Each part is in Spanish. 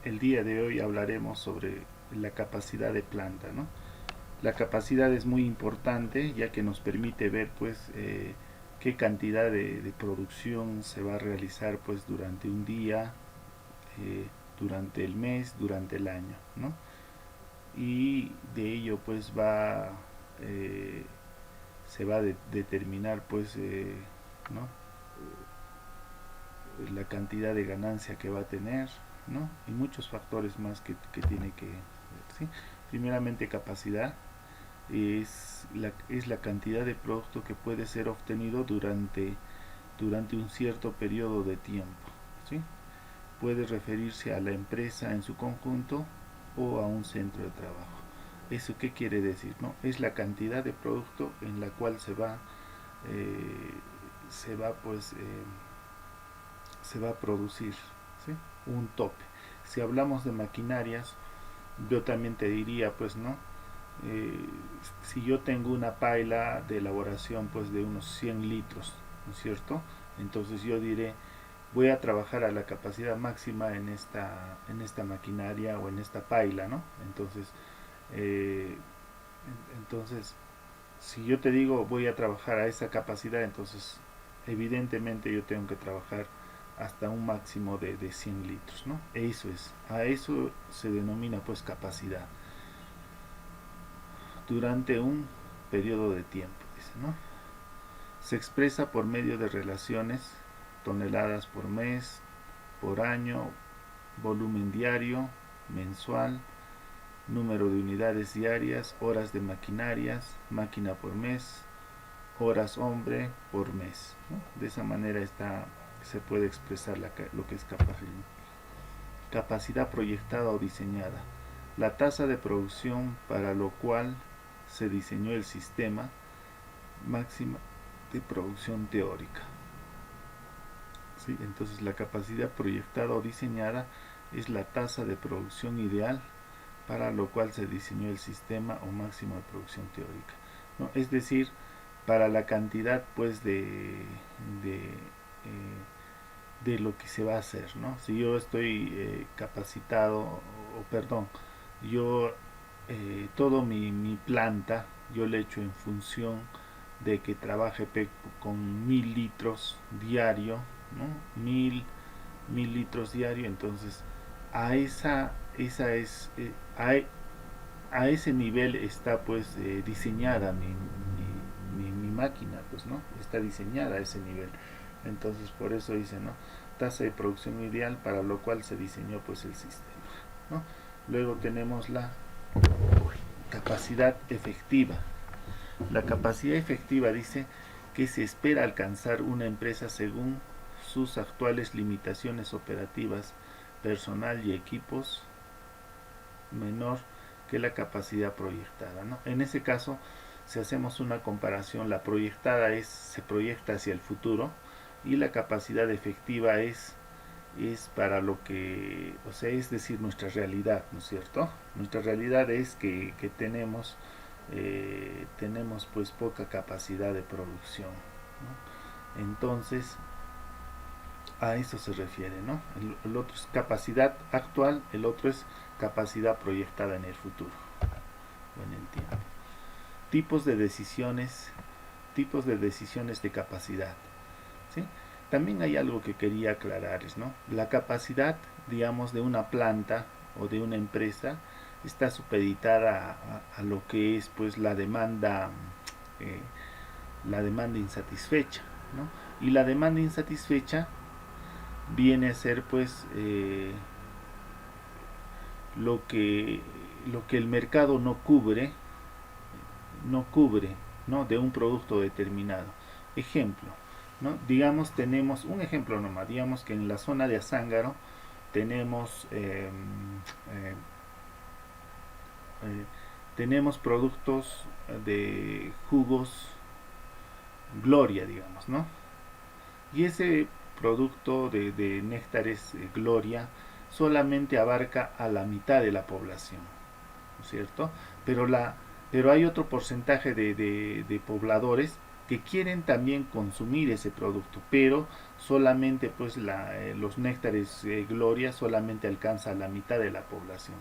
el día de hoy hablaremos sobre la capacidad de planta, ¿no? La capacidad es muy importante ya que nos permite ver pues qué cantidad de producción se va a realizar pues durante un día, durante el mes, durante el año, ¿no? Y de ello pues eh, se va a determinar pues ¿no? La cantidad de ganancia que va a tener, ¿no? Y muchos factores más que tiene que ver, ¿sí? Primeramente capacidad es la cantidad de producto que puede ser obtenido durante un cierto periodo de tiempo, ¿sí? Puede referirse a la empresa en su conjunto o a un centro de trabajo. ¿Eso qué quiere decir? ¿No? Es la cantidad de producto en la cual eh, se va pues se va a producir, ¿sí? Un tope. Si hablamos de maquinarias, yo también te diría, pues, ¿no? Eh, si yo tengo una paila de elaboración, pues, de unos 100 litros, ¿no es cierto? Entonces yo diré, voy a trabajar a la capacidad máxima en esta maquinaria o en esta paila, ¿no? Eh, entonces, si yo te digo voy a trabajar a esa capacidad, entonces evidentemente yo tengo que trabajar hasta un máximo de 100 litros, ¿no? A eso se denomina pues capacidad durante un periodo de tiempo, dice, ¿no? Se expresa por medio de relaciones, toneladas por mes, por año, volumen diario, mensual, número de unidades diarias, horas de maquinarias, máquina por mes, horas hombre por mes, ¿no? De esa manera se puede expresar lo que es capacidad. Capacidad proyectada o diseñada. La tasa de producción para lo cual se diseñó el sistema máxima de producción teórica. ¿Sí? Entonces la capacidad proyectada o diseñada es la tasa de producción ideal para lo cual se diseñó el sistema o máximo de producción teórica, ¿no? Es decir, para la cantidad pues de lo que se va a hacer, ¿no? Si yo estoy capacitado, o perdón, yo todo mi planta yo le echo en función de que trabaje con 1000 litros diario, ¿no? Mil litros diario, entonces a esa es a ese nivel está pues diseñada mi máquina, pues, ¿no? Está diseñada a ese nivel. Entonces por eso dice, ¿no? Tasa de producción ideal para lo cual se diseñó pues el sistema, ¿no? Luego tenemos la capacidad efectiva. La capacidad efectiva dice que se espera alcanzar una empresa según sus actuales limitaciones operativas, personal y equipos menor que la capacidad proyectada, ¿no? En ese caso, si hacemos una comparación, la proyectada se proyecta hacia el futuro y la capacidad efectiva es para lo que, o sea, es decir, nuestra realidad, ¿no es cierto? Nuestra realidad es que tenemos pues poca capacidad de producción, ¿no? Entonces, a eso se refiere, ¿no? El otro es capacidad actual, el otro es capacidad proyectada en el futuro o en el tiempo. Tipos de decisiones, tipos de decisiones de capacidad, ¿sí? También hay algo que quería aclararles, ¿no? La capacidad, digamos, de una planta o de una empresa está supeditada a lo que es, pues, eh, la demanda insatisfecha, ¿no? Y la demanda insatisfecha viene a ser, pues, lo que lo que el mercado no cubre, ¿no? De un producto determinado. Ejemplo, ¿no? Digamos, tenemos un ejemplo nomás, digamos que en la zona de Azángaro tenemos eh, eh, tenemos productos de jugos Gloria, digamos, ¿no? Y ese producto de néctares Gloria solamente abarca a la mitad de la población, ¿no es cierto? Pero hay otro porcentaje de pobladores que quieren también consumir ese producto, pero solamente pues los néctares Gloria solamente alcanza a la mitad de la población.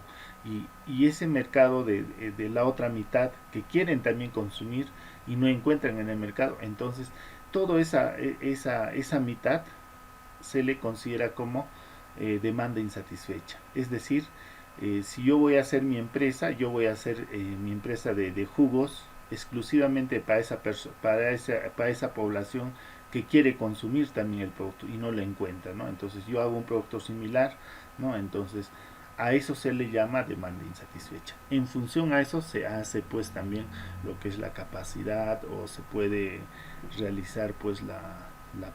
Y ese mercado de la otra mitad que quieren también consumir y no encuentran en el mercado, entonces toda esa mitad se le considera como demanda insatisfecha. Es decir, si yo voy a hacer mi empresa, yo voy a hacer mi empresa de jugos exclusivamente para esa población que quiere consumir también el producto y no lo encuentra, ¿no? Entonces yo hago un producto similar, ¿no? Entonces a eso se le llama demanda insatisfecha. En función a eso se hace pues también lo que es la capacidad o se puede realizar pues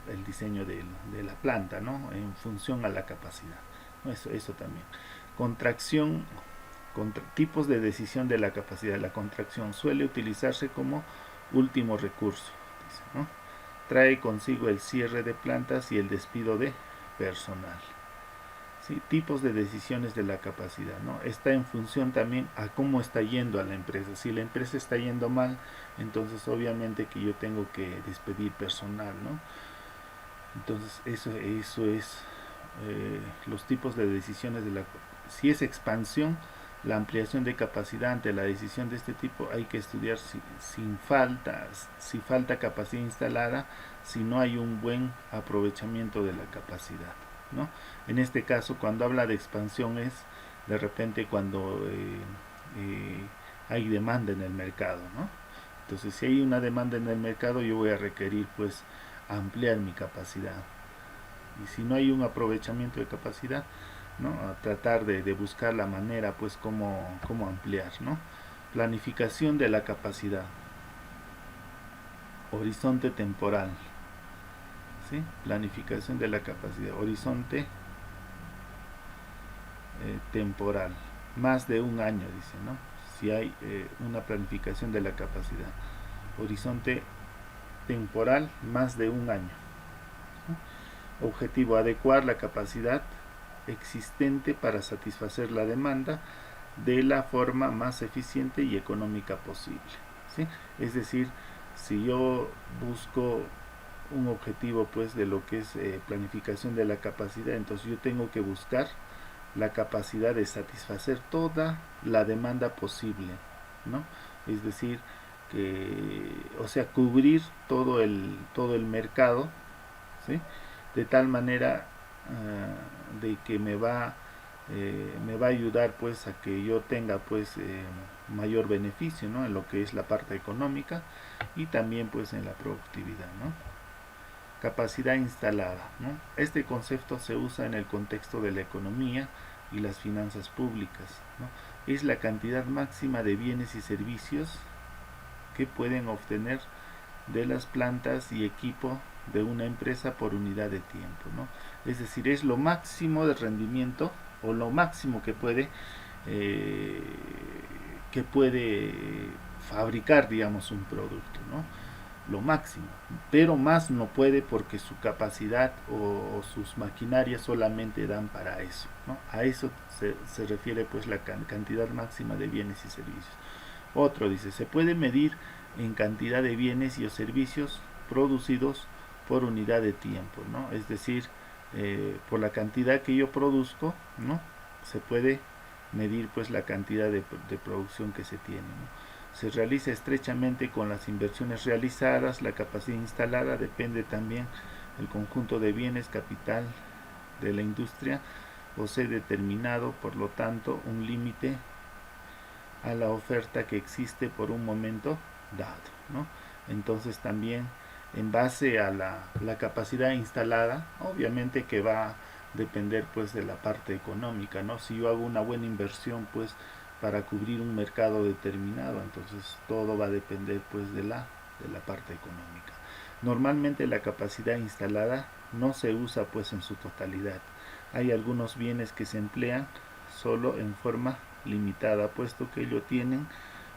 el diseño de la planta, ¿no? En función a la capacidad, ¿no? Eso también. Contracción, tipos de decisión de la capacidad. La contracción suele utilizarse como último recurso, dice, ¿no? Trae consigo el cierre de plantas y el despido de personal. ¿Sí? Tipos de decisiones de la capacidad, ¿no? Está en función también a cómo está yendo a la empresa. Si la empresa está yendo mal, entonces obviamente que yo tengo que despedir personal, ¿no? Entonces eso es los tipos de decisiones de la... Si es expansión, la ampliación de capacidad ante la decisión de este tipo hay que estudiar si falta capacidad instalada, si no hay un buen aprovechamiento de la capacidad, ¿no? En este caso, cuando habla de expansión es de repente cuando hay demanda en el mercado, ¿no? Entonces, si hay una demanda en el mercado, yo voy a requerir pues ampliar mi capacidad. Y si no hay un aprovechamiento de capacidad, ¿no? A tratar de buscar la manera pues cómo ampliar, ¿no? Planificación de la capacidad. Horizonte temporal, ¿sí? Planificación de la capacidad. Horizonte temporal. Más de un año, dice, ¿no? Si hay una planificación de la capacidad. Horizonte temporal, más de un año. ¿Sí? Objetivo, adecuar la capacidad existente para satisfacer la demanda de la forma más eficiente y económica posible, ¿sí? Es decir, si yo busco un objetivo pues de lo que es planificación de la capacidad, entonces yo tengo que buscar la capacidad de satisfacer toda la demanda posible, ¿no? Es decir, o sea, cubrir todo el mercado, ¿sí? De tal manera de que me va a ayudar pues a que yo tenga pues mayor beneficio, ¿no? En lo que es la parte económica y también pues en la productividad, ¿no? Capacidad instalada, ¿no? Este concepto se usa en el contexto de la economía y las finanzas públicas, ¿no? Es la cantidad máxima de bienes y servicios que pueden obtener de las plantas y equipo de una empresa por unidad de tiempo, ¿no? Es decir, es lo máximo de rendimiento o lo máximo eh, que puede fabricar, digamos, un producto, ¿no? Lo máximo, pero más no puede porque su capacidad o sus maquinarias solamente dan para eso, ¿no? A eso se refiere pues la cantidad máxima de bienes y servicios. Otro dice, se puede medir en cantidad de bienes y o servicios producidos por unidad de tiempo, ¿no? Es decir, por la cantidad que yo produzco, ¿no? Se puede medir pues la cantidad de producción que se tiene, ¿no? Se realiza estrechamente con las inversiones realizadas, la capacidad instalada depende también del conjunto de bienes, capital de la industria, posee determinado, por lo tanto, un límite a la oferta que existe por un momento dado, ¿no? Entonces también en base a la capacidad instalada, obviamente que va a depender pues de la parte económica, ¿no? Si yo hago una buena inversión pues para cubrir un mercado determinado, entonces todo va a depender pues de la parte económica. Normalmente la capacidad instalada no se usa pues en su totalidad. Hay algunos bienes que se emplean solo en forma limitada, puesto que ellos tienen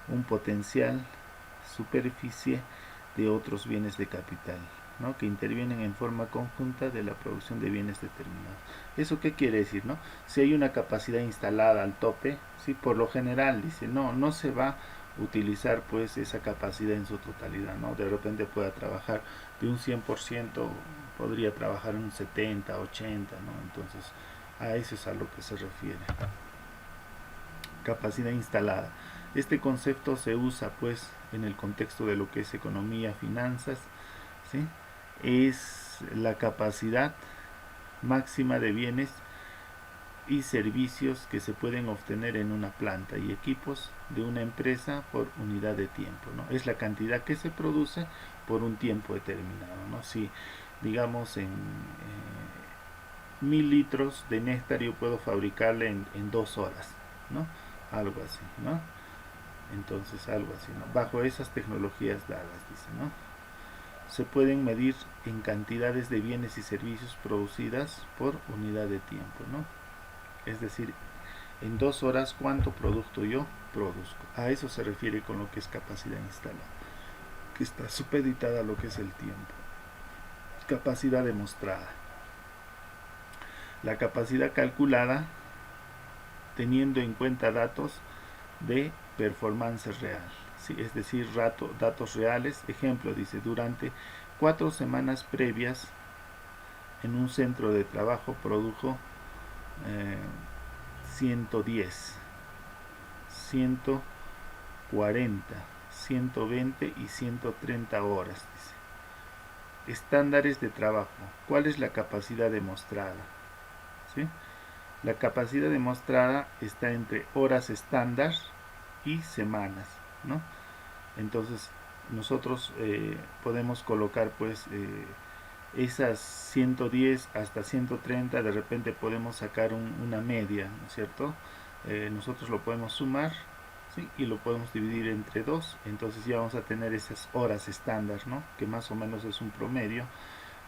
un potencial superficie de otros bienes de capital, ¿no? Que intervienen en forma conjunta de la producción de bienes determinados. ¿Eso qué quiere decir, no? Si hay una capacidad instalada al tope, sí, por lo general dice, no se va utilizar pues esa capacidad en su totalidad, ¿no? De repente pueda trabajar de un 100%, podría trabajar un 70, 80, ¿no? Entonces, a eso es a lo que se refiere. Capacidad instalada. Este concepto se usa pues en el contexto de lo que es economía, finanzas, ¿sí? Es la capacidad máxima de bienes y servicios que se pueden obtener en una planta y equipos de una empresa por unidad de tiempo, ¿no? Es la cantidad que se produce por un tiempo determinado, ¿no? Si digamos en 1000 litros de néctar yo puedo fabricarle en 2 horas, ¿no? Algo así, ¿no? Entonces algo así, ¿no? Bajo esas tecnologías dadas, dice, ¿no? Se pueden medir en cantidades de bienes y servicios producidas por unidad de tiempo, ¿no? Es decir, en 2 horas cuánto producto yo produzco. A eso se refiere con lo que es capacidad instalada, que está supeditada a lo que es el tiempo. Capacidad demostrada. La capacidad calculada teniendo en cuenta datos de performance real, ¿sí? Es decir, datos reales. Ejemplo, dice, durante 4 semanas previas en un centro de trabajo produjo 110, 140, 120 y 130 horas. Dice. Estándares de trabajo. ¿Cuál es la capacidad demostrada? ¿Sí? La capacidad demostrada está entre horas estándar y semanas, ¿no? Entonces nosotros podemos colocar pues esas 110 hasta 130, de repente podemos sacar una media, ¿no es cierto? Nosotros lo podemos sumar, ¿sí? Y lo podemos dividir entre 2, entonces ya vamos a tener esas horas estándar, ¿no? Que más o menos es un promedio,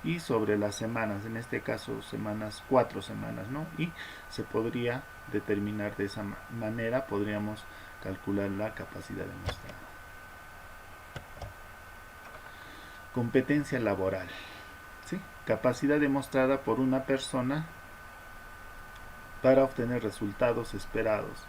y sobre las semanas, en este caso semanas, 4 semanas, ¿no? Y se podría determinar de esa manera, podríamos calcular la capacidad demostrada. Competencia laboral, ¿sí? Capacidad demostrada por una persona para obtener resultados esperados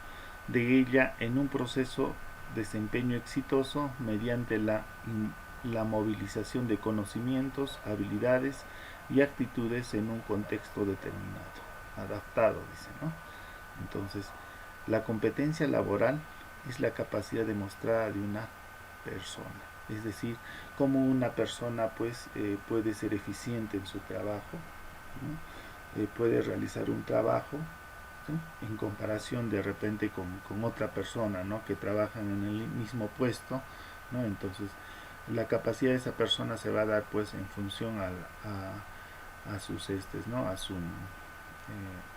de ella en un proceso de desempeño exitoso mediante la movilización de conocimientos, habilidades y actitudes en un contexto determinado, adaptado, dice, ¿no? Entonces, la competencia laboral es la capacidad demostrada de una persona, es decir, cómo una persona pues puede ser eficiente en su trabajo, ¿no? Puede realizar un trabajo, ¿sí? En comparación de repente con otra persona, ¿no? Que trabaja en el mismo puesto, ¿no? Entonces la capacidad de esa persona se va a dar pues en función a sus ¿no?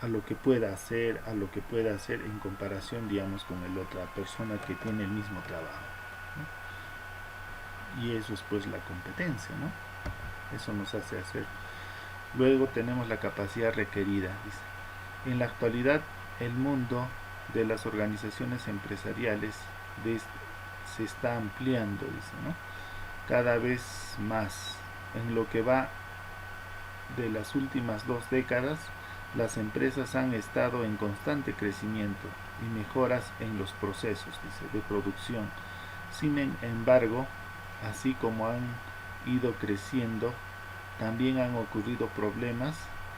A lo que pueda hacer, en comparación, digamos, con la otra persona que tiene el mismo trabajo, ¿no? Y eso es pues la competencia, ¿no? Eso nos hace hacer. Luego tenemos la capacidad requerida, dice. En la actualidad, el mundo de las organizaciones empresariales se está ampliando, dice, ¿no? Cada vez más. En lo que va de las últimas 2 décadas, las empresas han estado en constante crecimiento y mejoras en los procesos, dice, de producción. Sin embargo, así como han ido creciendo, también han ocurrido problemas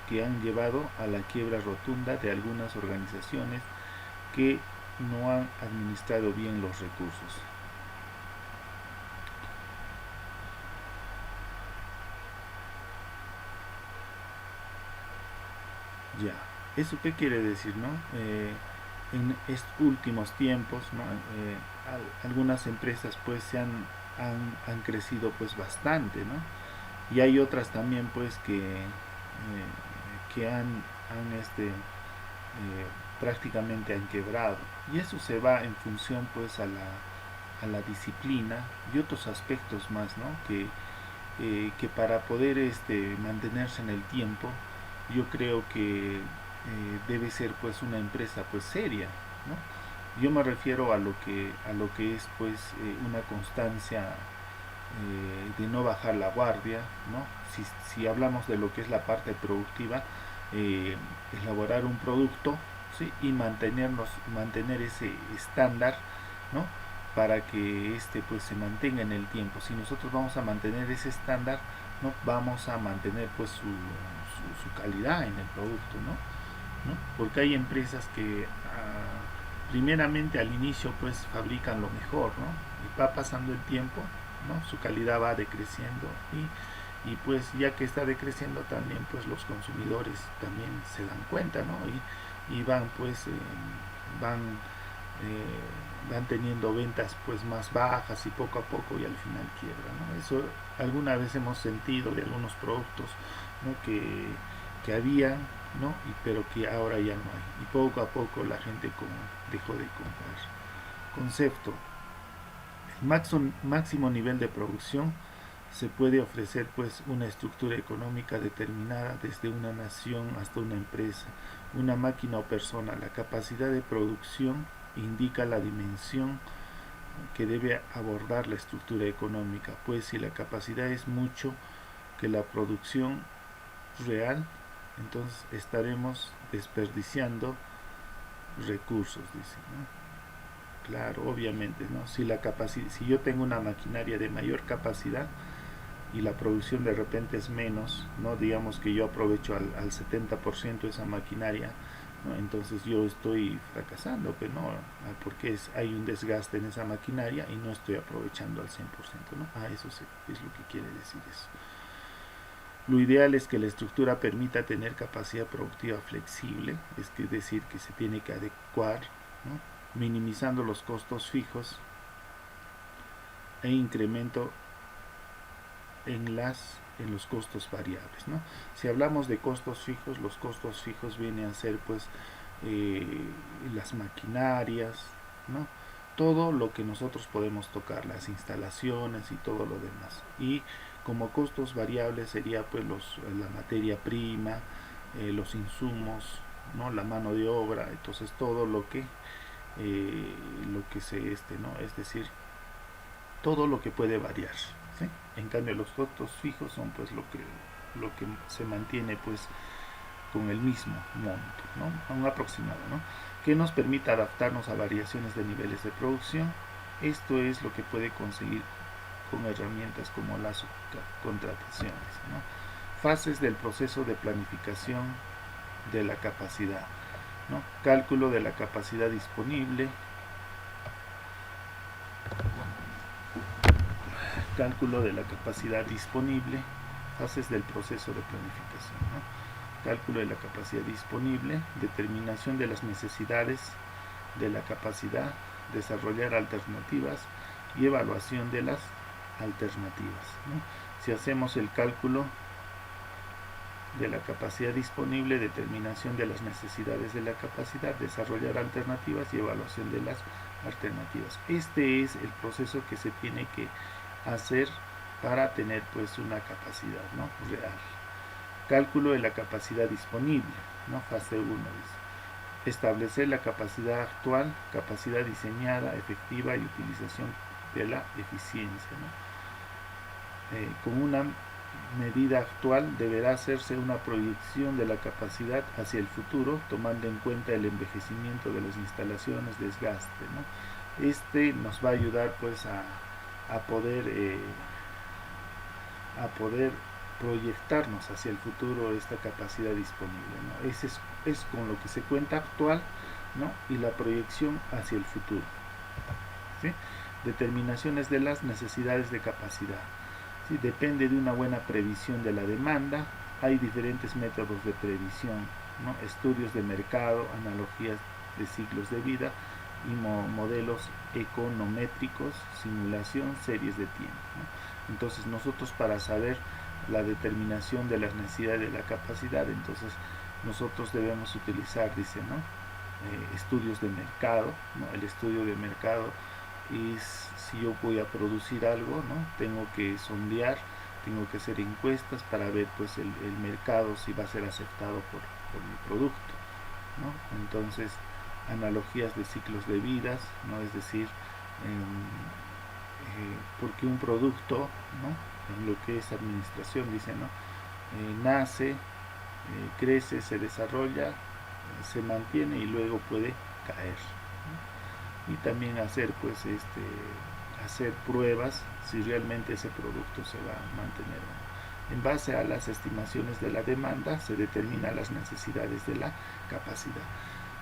que han llevado a la quiebra rotunda de algunas organizaciones que no han administrado bien los recursos. Ya, ¿eso qué quiere decir, no? En estos últimos tiempos, ¿no? Algunas empresas pues han crecido pues bastante, ¿no? Y hay otras también pues que prácticamente han quebrado, y eso se va en función pues a la disciplina y otros aspectos más, ¿no? Que para poder mantenerse en el tiempo, yo creo que debe ser pues una empresa pues seria, ¿no? Yo me refiero a lo que es pues una constancia, de no bajar la guardia, ¿no? Si hablamos de lo que es la parte productiva, elaborar un producto, ¿sí? Y mantener ese estándar, ¿no? para que pues se mantenga en el tiempo. Si nosotros vamos a mantener ese estándar, no vamos a mantener pues su calidad en el producto, ¿no? Porque hay empresas que primeramente al inicio pues fabrican lo mejor, ¿no? Y va pasando el tiempo, ¿no? Su calidad va decreciendo y pues ya que está decreciendo también pues los consumidores también se dan cuenta, ¿no? Y van pues van van teniendo ventas pues más bajas y poco a poco y al final quiebra, ¿no? Eso alguna vez hemos sentido de algunos productos, ¿no? que habían, ¿no? Pero que ahora ya no hay y poco a poco la gente dejó de comprar. Concepto: el máximo nivel de producción se puede ofrecer pues una estructura económica determinada desde una nación hasta una empresa, una máquina o persona. La capacidad de producción indica la dimensión que debe abordar la estructura económica, pues si la capacidad es mucho que la producción real, entonces estaremos desperdiciando recursos, dice, ¿no? Claro, obviamente, ¿no? Si yo tengo una maquinaria de mayor capacidad y la producción de repente es menos, ¿no? Digamos que yo aprovecho al 70% esa maquinaria, ¿no? Entonces yo estoy fracasando, pero no, porque hay un desgaste en esa maquinaria y no estoy aprovechando al 100%, ¿no? Eso sí, es lo que quiere decir eso. Lo ideal es que la estructura permita tener capacidad productiva flexible, es decir, que se tiene que adecuar, ¿no? Minimizando los costos fijos e incremento en los costos variables, ¿no? Si hablamos de costos fijos, los costos fijos vienen a ser pues las maquinarias, ¿no? Todo lo que nosotros podemos tocar, las instalaciones y todo lo demás. Y como costos variables sería pues la materia prima, los insumos, ¿no? La mano de obra, entonces todo lo que ¿no? Es decir, todo lo que puede variar, ¿sí? En cambio los costos fijos son pues lo que se mantiene pues con el mismo monto, ¿no? Un aproximado, ¿no? Que nos permita adaptarnos a variaciones de niveles de producción. Esto es lo que puede conseguir con herramientas como las contrataciones, ¿no? Fases del proceso de planificación de la capacidad, ¿no? Cálculo de la capacidad disponible, fases del proceso de planificación, ¿no? Cálculo de la capacidad disponible, determinación de las necesidades de la capacidad, desarrollar alternativas y evaluación de las alternativas, ¿no? Si hacemos el cálculo de la capacidad disponible, determinación de las necesidades de la capacidad, desarrollar alternativas y evaluación de las alternativas. Este es el proceso que se tiene que hacer para tener pues una capacidad, ¿no? Real. Cálculo de la capacidad disponible, ¿no? Fase 1 es establecer la capacidad actual, capacidad diseñada, efectiva y utilización de la eficiencia, ¿no? Con una medida actual deberá hacerse una proyección de la capacidad hacia el futuro, tomando en cuenta el envejecimiento de las instalaciones, desgaste, ¿no? Nos va a ayudar pues a poder proyectarnos hacia el futuro esta capacidad disponible, ¿no? Es con lo que se cuenta actual, ¿no? Y la proyección hacia el futuro, ¿sí? Determinaciones de las necesidades de capacidad, ¿sí? Depende de una buena previsión de la demanda. Hay diferentes métodos de previsión, ¿no? Estudios de mercado, analogías de ciclos de vida y modelos econométricos, simulación, series de tiempo, ¿no? Entonces nosotros para saber la determinación de las necesidades de la capacidad, entonces nosotros debemos utilizar, dice, ¿no? Estudios de mercado, ¿no? El estudio de mercado es si yo voy a producir algo, ¿no? Tengo que sondear, tengo que hacer encuestas para ver pues el mercado si va a ser aceptado por mi producto, ¿no? Entonces analogías de ciclos de vidas, ¿no? Es decir, porque un producto, ¿no? En lo que es administración dice, ¿no? Nace, crece, se desarrolla, se mantiene y luego puede caer, ¿no? y también hacer hacer pruebas si realmente ese producto se va a mantener o no. En base a las estimaciones de la demanda se determinan las necesidades de la capacidad.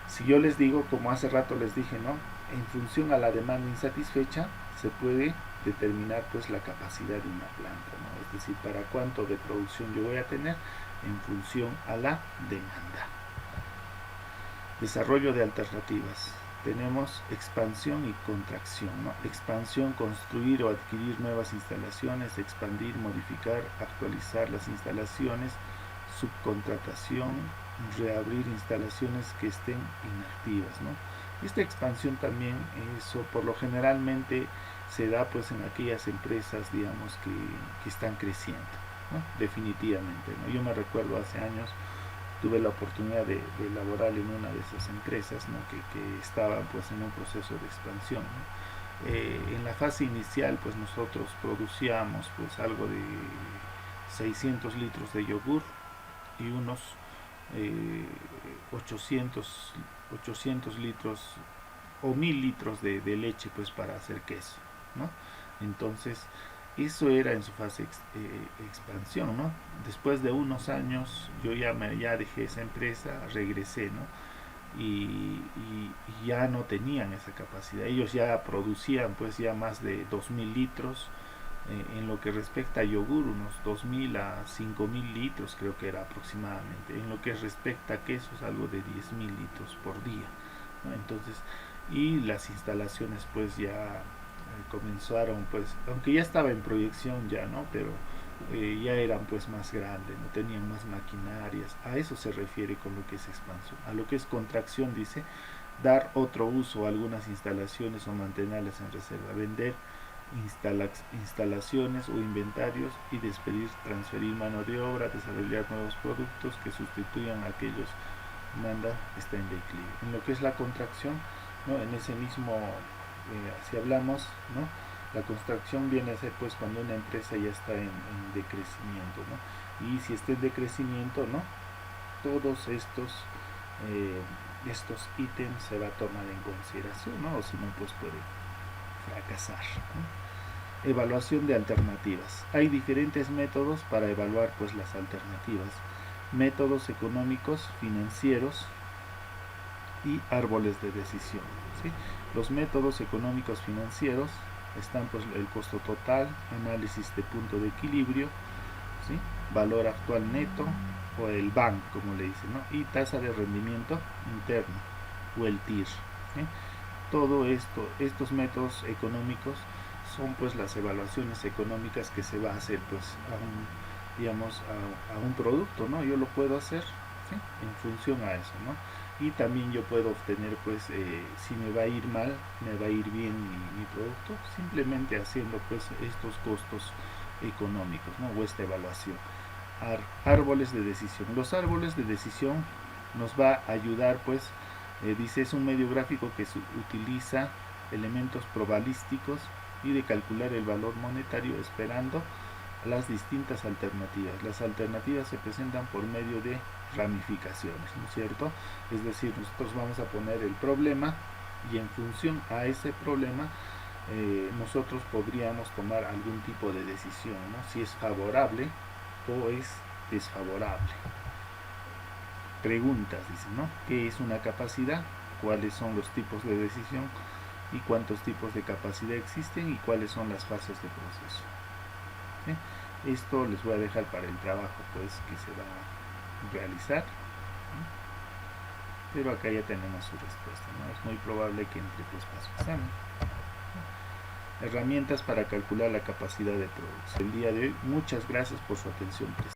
Si yo les digo, como hace rato les dije, ¿no? En función a la demanda insatisfecha se puede determinar pues la capacidad de una planta, ¿no? Es decir, para cuánto de producción yo voy a tener en función a la demanda. Desarrollo de alternativas. Tenemos expansión y contracción, ¿no? Expansión, construir o adquirir nuevas instalaciones, expandir, modificar, actualizar las instalaciones, subcontratación, reabrir instalaciones que estén inactivas, ¿no? Esta expansión también, eso por lo generalmente se da pues en aquellas empresas, digamos, que están creciendo, ¿no? Definitivamente, ¿no? Yo me recuerdo hace años tuve la oportunidad de laborar en una de esas empresas, ¿no? que estaban pues en un proceso de expansión, ¿no? En la fase inicial pues nosotros producíamos pues algo de 600 litros de yogur y unos eh, 800, 800 litros o 1000 litros de leche pues para hacer queso, ¿no? Entonces eso era en su fase expansión, ¿no? Después de unos años yo ya dejé esa empresa, regresé, ¿no? Y ya no tenían esa capacidad. Ellos ya producían pues ya más de 2000 litros, en lo que respecta a yogur, unos 2000 a 5000 litros creo que era aproximadamente. En lo que respecta a quesos, algo de 10.000 litros por día, ¿no? Entonces, y las instalaciones pues ya comenzaron pues, aunque ya estaba en proyección ya, ¿no? Pero ya eran pues más grandes, no tenían más maquinarias. A eso se refiere con lo que es expansión. A lo que es contracción dice dar otro uso a algunas instalaciones o mantenerlas en reserva, vender instalaciones o inventarios y despedir, transferir mano de obra, desarrollar nuevos productos que sustituyan a aquellos demanda está en declive. En lo que es la contracción, ¿no? En ese mismo, si hablamos, ¿no? La contracción viene a ser pues cuando una empresa ya está en decrecimiento, ¿no? Y si está en decrecimiento, ¿no? Todos estos ítems se va a tomar en consideración, ¿no? O si no, pues puede fracasar, ¿no? Evaluación de alternativas. Hay diferentes métodos para evaluar pues las alternativas. Métodos económicos, financieros y árboles de decisión, ¿sí? Los métodos económicos financieros están pues el costo total, análisis de punto de equilibrio, ¿sí? Valor actual neto o el BAN como le dicen, ¿no? Y tasa de rendimiento interno o el TIR, ¿sí? Todo esto, estos métodos económicos son pues las evaluaciones económicas que se va a hacer pues a un producto, ¿no? Yo lo puedo hacer, ¿sí? En función a eso, ¿no? Y también yo puedo obtener pues si me va a ir mal, me va a ir bien mi producto, simplemente haciendo pues estos costos económicos, ¿no? O esta evaluación. Árboles de decisión. Los árboles de decisión nos va a ayudar pues, dice, es un medio gráfico que utiliza elementos probabilísticos y de calcular el valor monetario esperando las distintas alternativas. Las alternativas se presentan por medio de ramificaciones, ¿no es cierto? Es decir, nosotros vamos a poner el problema y en función a ese problema nosotros podríamos tomar algún tipo de decisión, ¿no? Si es favorable o es desfavorable. Preguntas, dice, ¿no? ¿Qué es una capacidad? ¿Cuáles son los tipos de decisión? ¿Y cuántos tipos de capacidad existen? ¿Y cuáles son las fases de proceso? ¿Sí? Esto les voy a dejar para el trabajo pues que se va a realizar, ¿sí? Pero acá ya tenemos su respuesta, ¿no? Es muy probable que entre pues para su examen. Herramientas para calcular la capacidad de producción. El día de hoy, muchas gracias por su atención.